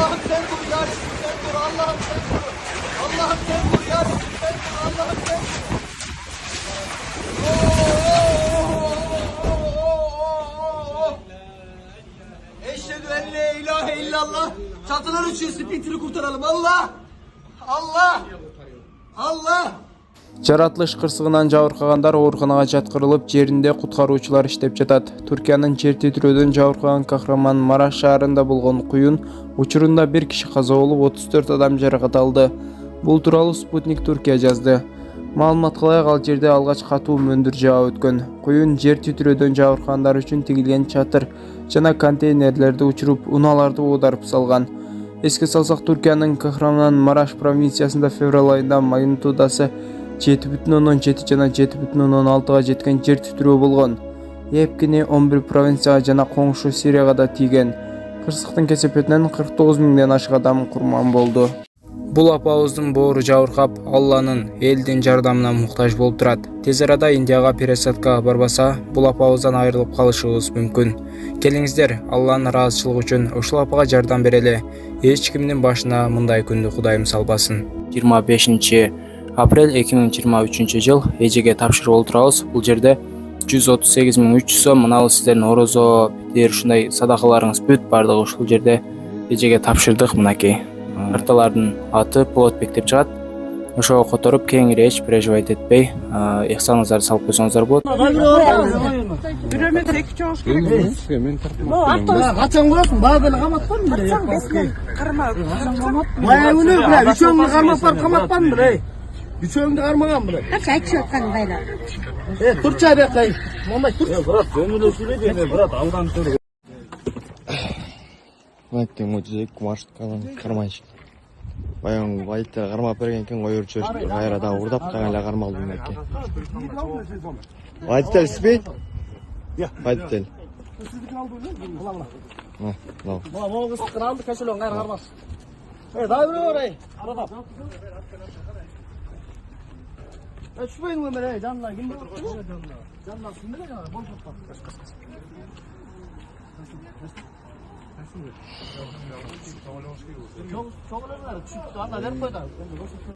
Allah'ım sen vur ya Resulüm sen vur. Allah'ım sen vur. Allah'ım sen vur ya Resulüm sen vur. Allah'ım sen vur. Eşhedü en la ilahe illallah. Çatılar uçuyor, Splinter'i kurtaralım. Allah! Allah! Allah! Жаратылыш кырсыгынан жабыркагандар ооруканага жаткырылып, жеринде куткаруучулар иштеп жатат. Түркиянын жер титирөөдөн жабыркаган кахраман Мараш шаарында болгон куюн учурунда бир киши каза болуп, 34 адам жаракат алды. Бул тууралуу Спутник Түркия жазды. Маалыматка ылайык, ал жерде алгач катуу мөндүр жаап өткөн. Куюн жер титирөөдөн жабыркагандар үчүн тигилген чатыр жана контейнерлерди учуруп, унааларды оодарып салган. Эске салсак, Түркиянын Кахраман Мараш провинциясында февраль айында магнитудасы 7,7 жана 7,6 жеткен жер титирөө болгон. Эпкини 11 провинцияга жана коңшу Сирияга да тийген. Кырсыктын кесепетинен 49 миңден ашык адам курман болду. Бул апабыздын боору жабыркап, Алланын, элдин жардамына муктаж болуп турат. Тез арада Индияга пересадкага барбаса, бул апабыздан айрылып калышыбыз мүмкүн. Келиңиздер, Алланын ыраазычылыгы үчүн ушул апага жардам берели. Эч кимдин башына мындай күндү Кудайым салбасын. 25 апрель 2023 жыл эжеге тапшырып олтурабыз. Бул жерде 138.300 сом. Мына сиздердин орозо, питир, ушундай садакаларыңыз бүт бардыгы ушул жерде эжеге тапшырдык. Мынакей карталардын аты Плотбек деп чыгат. Ошого которуп кеңири эч переживать этпей, ыхсаныңыздарды салып койсоңуздар болот. Качан коесуң? Бага эле каматпадым беле. Бая күнү беле, үчөөңдү кармап барып каматпадым беле. Үчөөңдү кармаган беле. Канча айтып аткан кайра. Турчу абякай. Мондай тур. Брат, жөнүлө сүйлөйт, брат, алдан тур. Майтем өтүзөк маршруткадан кармайчы. Баян байта кармап берген экен, коёрчу кайрадан урдап кайла кармалдым экен. Байтел спи? Байтел. Могу кыстыкын алды, кашелон кайра кармас. Дай бирөө, арада. Түшпөйүн өмүр, жанына ким бар? Жанына ким беле жана, болуп атпа. Çok önemli. Çünkü anla verip koydu.